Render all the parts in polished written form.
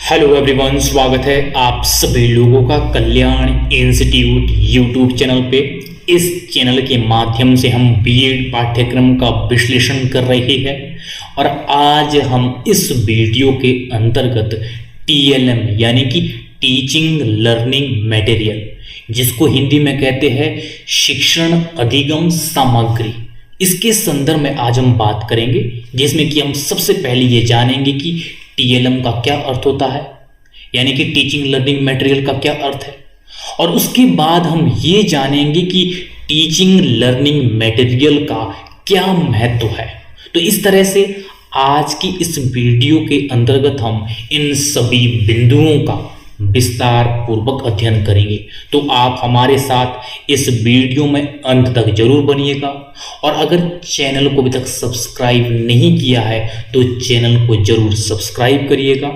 Hello everyone, स्वागत है आप सभी लोगों का कल्याण इंस्टीट्यूट यूट्यूब चैनल पे। इस चैनल के माध्यम से हम बीएड पाठ्यक्रम का विश्लेषण कर रहे हैं और आज हम इस वीडियो के अंतर्गत टीएलएम यानी कि टीचिंग लर्निंग मटेरियल, जिसको हिंदी में कहते हैं शिक्षण अधिगम सामग्री, इसके संदर्भ में आज हम बात करेंगे, जिसमें कि हम सबसे पहले ये जानेंगे कि टीएलएम का क्या अर्थ होता है, यानी कि टीचिंग लर्निंग मटेरियल का क्या अर्थ है, और उसके बाद हम ये जानेंगे कि टीचिंग लर्निंग मटेरियल का क्या महत्व है। तो इस तरह से आज की इस वीडियो के अंतर्गत हम इन सभी बिंदुओं का विस्तार पूर्वक अध्ययन करेंगे। तो आप हमारे साथ इस वीडियो में अंत तक जरूर बनिएगा और अगर चैनल को अभी तक सब्सक्राइब नहीं किया है तो चैनल को जरूर सब्सक्राइब करिएगा।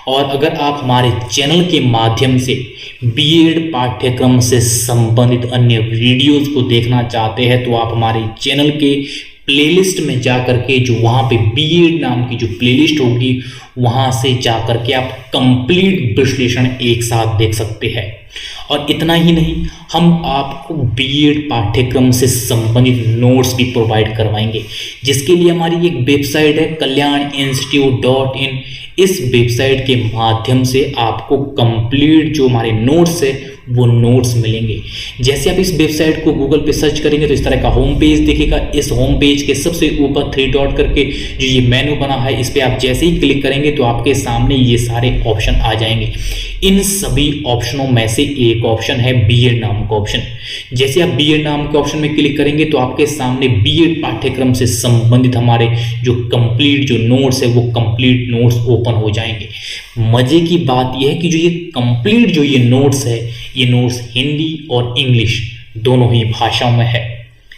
और अगर आप हमारे चैनल के माध्यम से बीएड पाठ्यक्रम से संबंधित अन्य वीडियोज को देखना चाहते हैं तो आप हमारे चैनल के प्लेलिस्ट में जाकर के, जो वहाँ पे बीएड नाम की जो प्लेलिस्ट होगी, वहाँ से जाकर के आप कंप्लीट विश्लेषण एक साथ देख सकते हैं। और इतना ही नहीं, हम आपको बीएड पाठ्यक्रम से संबंधित नोट्स भी प्रोवाइड करवाएंगे, जिसके लिए हमारी एक वेबसाइट है kalyaninstitute.in। इस वेबसाइट के माध्यम से आपको कंप्लीट जो हमारे नोट्स है वो नोट्स मिलेंगे। जैसे आप इस वेबसाइट को गूगल पे सर्च करेंगे तो इस तरह का होम पेज दिखेगा। इस होम पेज के सबसे ऊपर 3 डॉट करके जो ये मेनू बना है, इस पे आप जैसे ही क्लिक करेंगे तो आपके सामने ये सारे ऑप्शन आ जाएंगे। इन सभी ऑप्शनों में से एक ऑप्शन है बीएड नाम का ऑप्शन। जैसे आप बीएड नाम के ऑप्शन में क्लिक करेंगे तो आपके सामने बीएड पाठ्यक्रम से संबंधित हमारे जो कंप्लीट जो नोट्स है वो कंप्लीट नोट्स ओपन हो जाएंगे। मजे की बात यह है कि जो ये कंप्लीट जो ये नोट्स है, ये नोट्स हिंदी और इंग्लिश दोनों ही भाषाओं में है,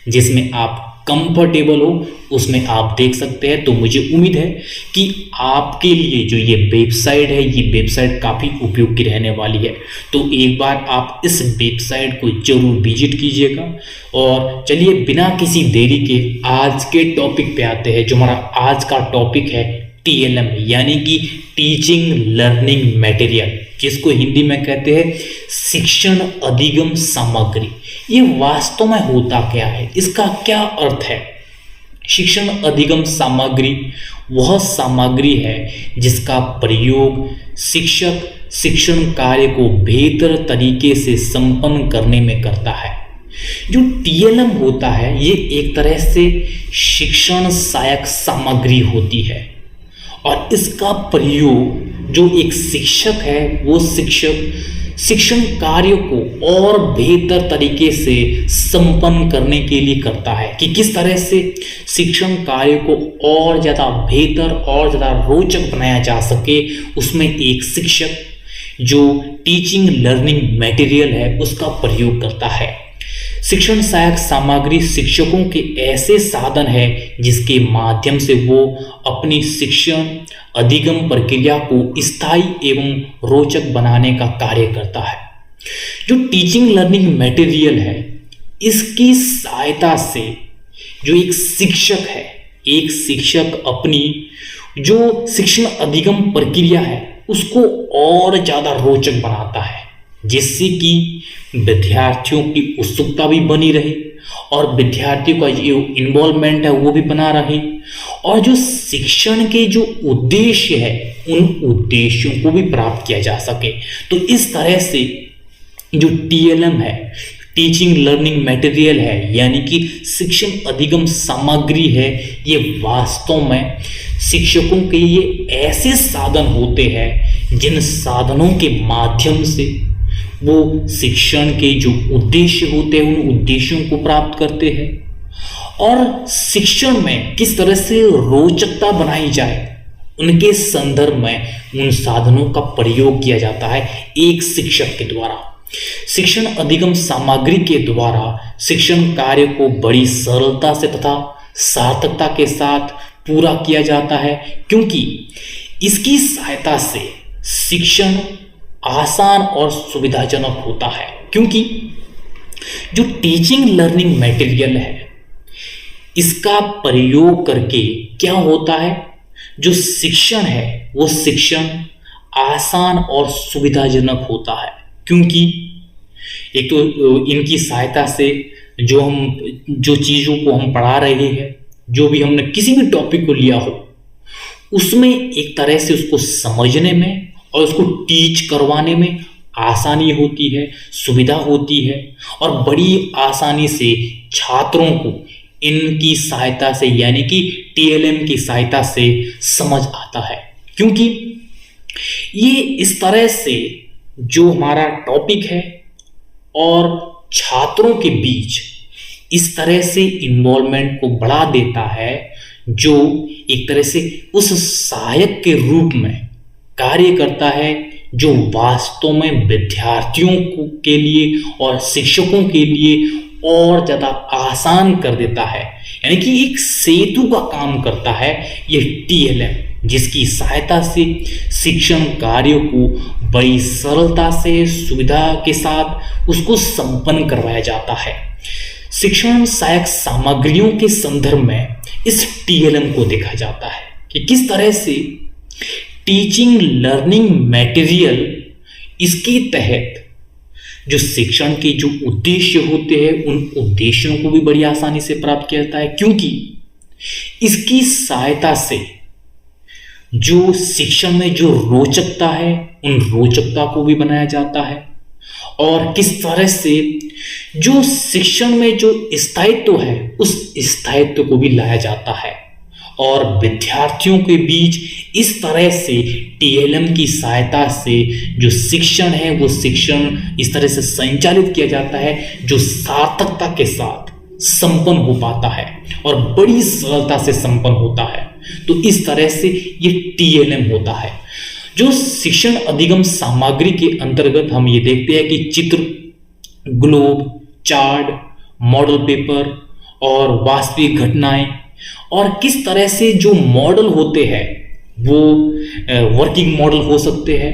जिसमें आप कंफर्टेबल हो उसमें आप देख सकते हैं। तो मुझे उम्मीद है कि आपके लिए जो ये वेबसाइट है, ये वेबसाइट काफ़ी उपयोगी रहने वाली है। तो एक बार आप इस वेबसाइट को जरूर विजिट कीजिएगा। और चलिए बिना किसी देरी के आज के टॉपिक पे आते हैं। जो हमारा आज का टॉपिक है टीएलएम यानी कि टीचिंग लर्निंग मटेरियल, जिसको हिंदी में कहते हैं शिक्षण अधिगम सामग्री। ये वास्तव में होता क्या है, इसका क्या अर्थ है? शिक्षण अधिगम सामग्री वह सामग्री है जिसका प्रयोग शिक्षक शिक्षण कार्य को बेहतर तरीके से संपन्न करने में करता है। जो टीएलएम होता है ये एक तरह से शिक्षण सहायक सामग्री होती है और इसका प्रयोग जो एक शिक्षक है वो शिक्षण कार्य को और बेहतर तरीके से संपन्न करने के लिए करता है कि किस तरह से शिक्षण कार्य को और ज़्यादा बेहतर और ज़्यादा रोचक बनाया जा सके। उसमें एक शिक्षक जो टीचिंग लर्निंग मटेरियल है उसका प्रयोग करता है। शिक्षण सहायक सामग्री शिक्षकों के ऐसे साधन है जिसके माध्यम से वो अपनी शिक्षण अधिगम प्रक्रिया को स्थायी एवं रोचक बनाने का कार्य करता है। जो टीचिंग लर्निंग मटेरियल है, इसकी सहायता से जो एक शिक्षक है, एक शिक्षक अपनी जो शिक्षण अधिगम प्रक्रिया है उसको और ज़्यादा रोचक बनाता है, जिससे कि विद्यार्थियों की उत्सुकता भी बनी रहे और विद्यार्थियों का जो इन्वॉल्वमेंट है वो भी बना रहे और जो शिक्षण के जो उद्देश्य है उन उद्देश्यों को भी प्राप्त किया जा सके। तो इस तरह से जो टीएलएम है, टीचिंग लर्निंग मटेरियल है, यानी कि शिक्षण अधिगम सामग्री है, ये वास्तव में शिक्षकों के लिए ऐसे साधन होते हैं जिन साधनों के माध्यम से वो शिक्षण के जो उद्देश्य होते हैं उन उद्देश्यों को प्राप्त करते हैं और शिक्षण में किस तरह से रोचकता बनाई जाए उनके संदर्भ में उन साधनों का प्रयोग किया जाता है एक शिक्षक के द्वारा। शिक्षण अधिगम सामग्री के द्वारा शिक्षण कार्य को बड़ी सरलता से तथा सार्थकता के साथ पूरा किया जाता है, क्योंकि इसकी सहायता से शिक्षण आसान और सुविधाजनक होता है। क्योंकि जो टीचिंग लर्निंग मटेरियल है इसका प्रयोग करके क्या होता है, जो शिक्षण है वो शिक्षण आसान और सुविधाजनक होता है, क्योंकि एक तो इनकी सहायता से जो चीज़ों को हम पढ़ा रहे हैं, जो भी हमने किसी भी टॉपिक को लिया हो, उसमें एक तरह से उसको समझने में और उसको टीच करवाने में आसानी होती है, सुविधा होती है, और बड़ी आसानी से छात्रों को इनकी सहायता से यानी कि टीएलएम की सहायता से समझ आता है। क्योंकि ये इस तरह से जो हमारा टॉपिक है और छात्रों के बीच इस तरह से इन्वॉल्वमेंट को बढ़ा देता है, जो एक तरह से उस सहायक के रूप में कार्य करता है, जो वास्तव में विद्यार्थियों के लिए और शिक्षकों के लिए और ज़्यादा आसान कर देता है। यानी कि एक सेतु का काम करता है ये टीएलएम, जिसकी सहायता से शिक्षण कार्यों को बड़ी सरलता से, सुविधा के साथ उसको संपन्न करवाया जाता है। शिक्षण सहायक सामग्रियों के संदर्भ में इस टीएलएम को देखा जाता है कि किस तरह से टीचिंग लर्निंग मटेरियल इसके तहत जो शिक्षण के जो उद्देश्य होते हैं, उन उद्देश्यों को भी बड़ी आसानी से प्राप्त किया जाता है, क्योंकि इसकी सहायता से जो शिक्षण में जो रोचकता है, उन रोचकता को भी बनाया जाता है, और किस तरह से जो शिक्षण में जो स्थायित्व है, उस स्थायित्व को भी लाया जाता है, और विद्यार्थियों के बीच इस तरह से टीएलएम की सहायता से जो शिक्षण है, वो शिक्षण इस तरह से संचालित किया जाता है जो सार्थकता के साथ संपन्न हो पाता है और बड़ी सरलता से संपन्न होता है। तो इस तरह से ये टीएलएम होता है। जो शिक्षण अधिगम सामग्री के अंतर्गत हम ये देखते हैं कि चित्र, ग्लोब, चार्ट, मॉडल पेपर और वास्तविक घटनाएं, और किस तरह से जो मॉडल होते हैं वो वर्किंग मॉडल हो सकते हैं।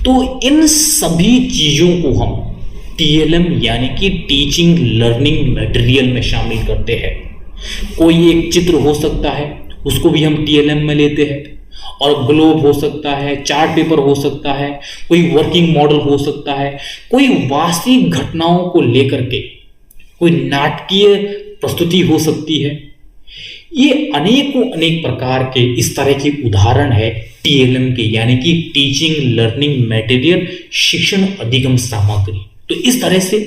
तो इन सभी चीज़ों को हम टीएलएम यानी कि टीचिंग लर्निंग मटेरियल में शामिल करते हैं। कोई एक चित्र हो सकता है, उसको भी हम टीएलएम में लेते हैं, और ग्लोब हो सकता है, चार्ट पेपर हो सकता है, कोई वर्किंग मॉडल हो सकता है, कोई वास्तविक घटनाओं को लेकर के कोई नाटकीय प्रस्तुति हो सकती है। ये अनेकों अनेक प्रकार के इस तरह के उदाहरण है टीएलएम के, यानी कि टीचिंग लर्निंग मटेरियल, शिक्षण अधिगम सामग्री। तो इस तरह से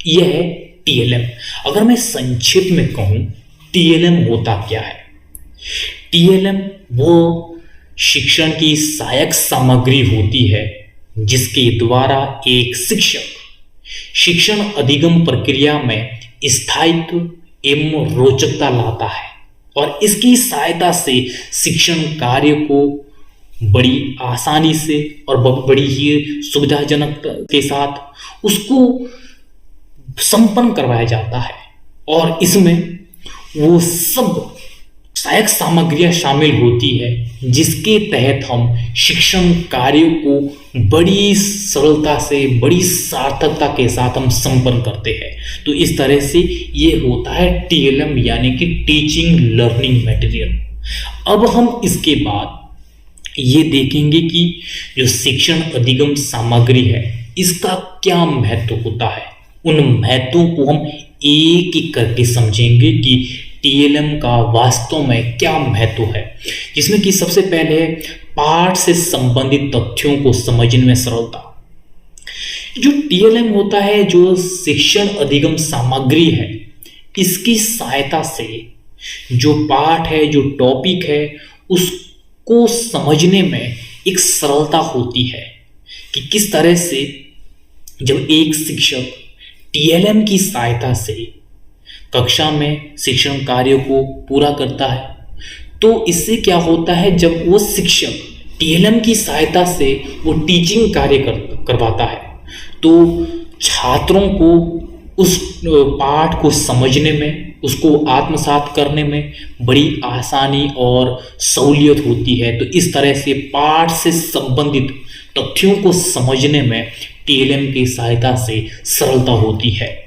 यह है टीएलएम। अगर मैं संक्षिप्त में कहूं टीएलएम होता क्या है, टीएलएम वो शिक्षण की सहायक सामग्री होती है जिसके द्वारा एक शिक्षक शिक्षण अधिगम प्रक्रिया में स्थायित्व एवं रोचकता लाता है, और इसकी सहायता से शिक्षण कार्य को बड़ी आसानी से और बड़ी ही सुविधाजनक के साथ उसको संपन्न करवाया जाता है। और इसमें वो सब सहायक सामग्रियां शामिल होती है जिसके तहत हम शिक्षण कार्य को बड़ी सरलता से, बड़ी सार्थकता के साथ हम संपन्न करते हैं। तो इस तरह से ये होता है टीएलएम यानी कि टीचिंग लर्निंग मटेरियल। अब हम इसके बाद ये देखेंगे कि जो शिक्षण अधिगम सामग्री है इसका क्या महत्व होता है। उन महत्वों को हम एक एक करके समझेंगे कि टीएलएम का वास्तव में क्या महत्व है, जिसमें कि सबसे पहले पाठ से संबंधित तथ्यों को समझने में सरलता। जो टीएलएम होता है, जो शिक्षण अधिगम सामग्री है, इसकी सहायता से जो पाठ है, जो टॉपिक है, उसको समझने में एक सरलता होती है कि किस तरह से जब एक शिक्षक टीएलएम की सहायता से कक्षा में शिक्षण कार्य को पूरा करता है, तो इससे क्या होता है, जब वो शिक्षक टीएलएम की सहायता से वो टीचिंग कार्य करवाता है, तो छात्रों को उस पाठ को समझने में, उसको आत्मसात करने में बड़ी आसानी और सहूलियत होती है। तो इस तरह से पाठ से संबंधित तथ्यों को समझने में टीएलएम की सहायता से सरलता होती है।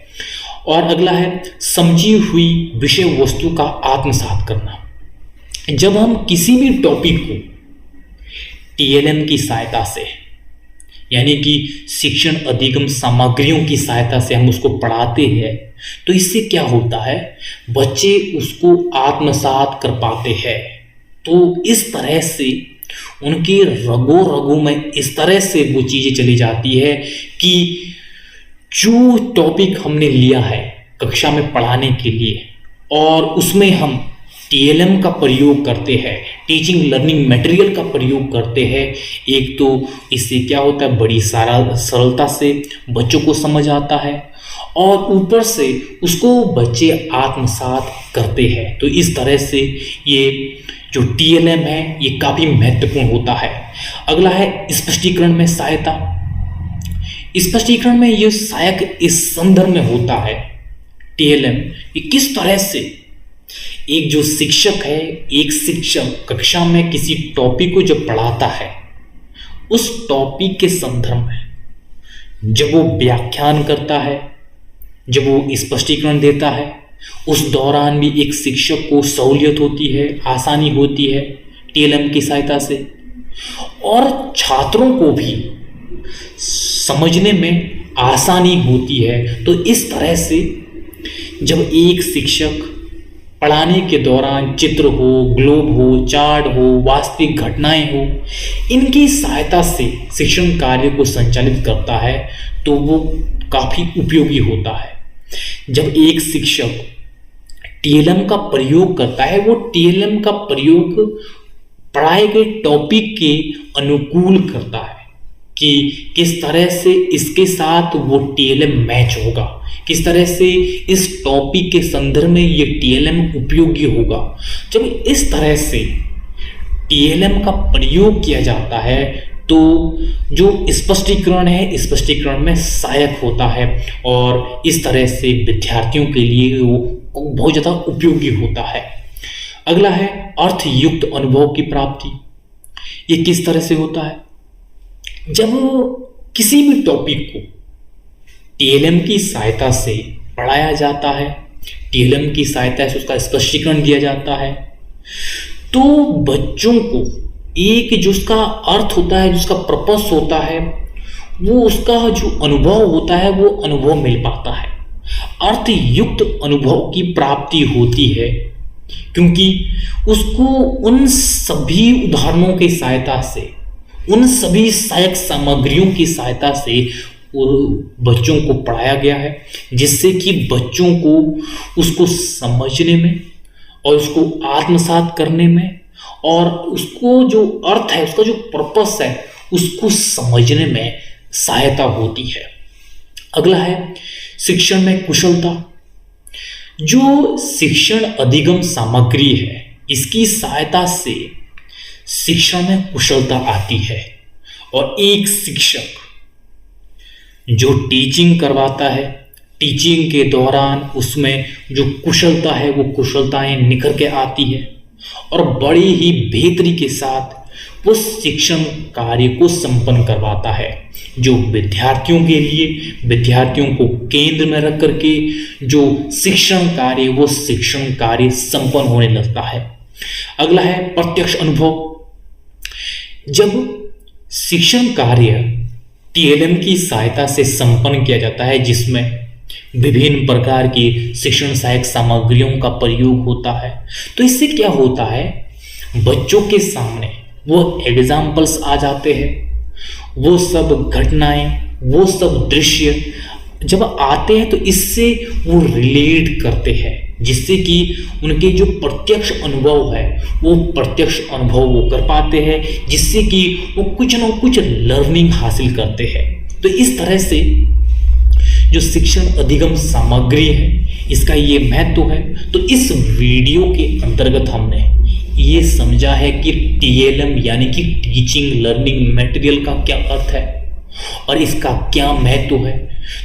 और अगला है समझी हुई विषय वस्तु का आत्मसात करना। जब हम किसी भी टॉपिक को टीएलएम की सहायता से, यानी कि शिक्षण अधिगम सामग्रियों की सहायता से हम उसको पढ़ाते हैं, तो इससे क्या होता है, बच्चे उसको आत्मसात कर पाते हैं। तो इस तरह से उनके रगों रगों में इस तरह से वो चीज़ें चली जाती है कि जो टॉपिक हमने लिया है कक्षा में पढ़ाने के लिए और उसमें हम टीएलएम का प्रयोग करते हैं, टीचिंग लर्निंग मटेरियल का प्रयोग करते हैं, एक तो इससे क्या होता है, बड़ी सरलता से बच्चों को समझ आता है और ऊपर से उसको बच्चे आत्मसात करते हैं। तो इस तरह से ये जो टीएलएम है ये काफ़ी महत्वपूर्ण होता है। अगला है स्पष्टीकरण में सहायता। स्पष्टीकरण में ये सहायक इस संदर्भ में होता है टीएलएम कि किस तरह से एक जो शिक्षक है, एक शिक्षक कक्षा में किसी टॉपिक को जब पढ़ाता है, उस टॉपिक के संदर्भ में जब वो व्याख्यान करता है, जब वो स्पष्टीकरण देता है, उस दौरान भी एक शिक्षक को सहूलियत होती है, आसानी होती है टीएलएम की सहायता से, और छात्रों को भी समझने में आसानी होती है। तो इस तरह से जब एक शिक्षक पढ़ाने के दौरान चित्र हो, ग्लोब हो, चार्ट हो, वास्तविक घटनाएं हो, इनकी सहायता से शिक्षण कार्य को संचालित करता है तो वो काफ़ी उपयोगी होता है। जब एक शिक्षक टीएलएम का प्रयोग करता है, वो टीएलएम का प्रयोग पढ़ाए गए टॉपिक के अनुकूल करता है कि किस तरह से इसके साथ वो टीएलएम मैच होगा, किस तरह से इस टॉपिक के संदर्भ में ये टीएलएम उपयोगी होगा। जब इस तरह से टीएलएम का प्रयोग किया जाता है तो जो स्पष्टीकरण है, स्पष्टीकरण में सहायक होता है और इस तरह से विद्यार्थियों के लिए वो बहुत ज़्यादा उपयोगी होता है। अगला है अर्थयुक्त अनुभव की प्राप्ति। ये किस तरह से होता है, जब किसी भी टॉपिक को टीएलएम की सहायता से पढ़ाया जाता है, टीएलएम की सहायता से उसका स्पष्टीकरण दिया जाता है, तो बच्चों को एक जो उसका अर्थ होता है, जिसका पर्पस होता है, वो उसका जो अनुभव होता है वो अनुभव मिल पाता है, अर्थयुक्त अनुभव की प्राप्ति होती है, क्योंकि उसको उन सभी उदाहरणों की सहायता से, उन सभी सहायक सामग्रियों की सहायता से बच्चों को पढ़ाया गया है, जिससे कि बच्चों को उसको समझने में और उसको आत्मसात करने में और उसको जो अर्थ है, उसका जो पर्पस है, उसको समझने में सहायता होती है। अगला है शिक्षण में कुशलता। जो शिक्षण अधिगम सामग्री है, इसकी सहायता से शिक्षण में कुशलता आती है और एक शिक्षक जो टीचिंग करवाता है, टीचिंग के दौरान उसमें जो कुशलता है वो कुशलताएं निखर के आती है और बड़ी ही बेहतरी के साथ वो शिक्षण कार्य को संपन्न करवाता है, जो विद्यार्थियों के लिए, विद्यार्थियों को केंद्र में रख करके जो शिक्षण कार्य, वो शिक्षण कार्य संपन्न होने लगता है। अगला है प्रत्यक्ष अनुभव। जब शिक्षण कार्य टीएलएम की सहायता से संपन्न किया जाता है, जिसमें विभिन्न प्रकार की शिक्षण सहायक सामग्रियों का प्रयोग होता है, तो इससे क्या होता है, बच्चों के सामने वो एग्जाम्पल्स आ जाते हैं, वो सब घटनाएं, वो सब दृश्य जब आते हैं तो इससे वो रिलेट करते हैं, जिससे कि उनके जो प्रत्यक्ष अनुभव है वो प्रत्यक्ष अनुभव वो कर पाते हैं, जिससे कि वो कुछ ना कुछ लर्निंग हासिल करते हैं। तो इस तरह से जो शिक्षण अधिगम सामग्री है, इसका ये महत्व है। तो इस वीडियो के अंतर्गत हमने ये समझा है कि टीएलएम यानी कि टीचिंग लर्निंग मटेरियल का क्या अर्थ है और इसका क्या महत्व है।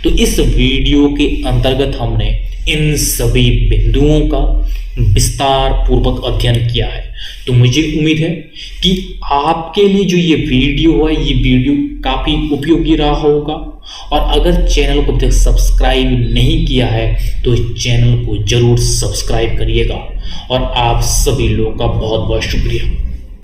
तो इस वीडियो के अंतर्गत हमने इन सभी बिंदुओं का विस्तार पूर्वक अध्ययन किया है। तो मुझे उम्मीद है कि आपके लिए जो ये वीडियो है, ये वीडियो काफ़ी उपयोगी रहा होगा। और अगर चैनल को अब तक सब्सक्राइब नहीं किया है तो इस चैनल को जरूर सब्सक्राइब करिएगा। और आप सभी लोगों का बहुत बहुत शुक्रिया।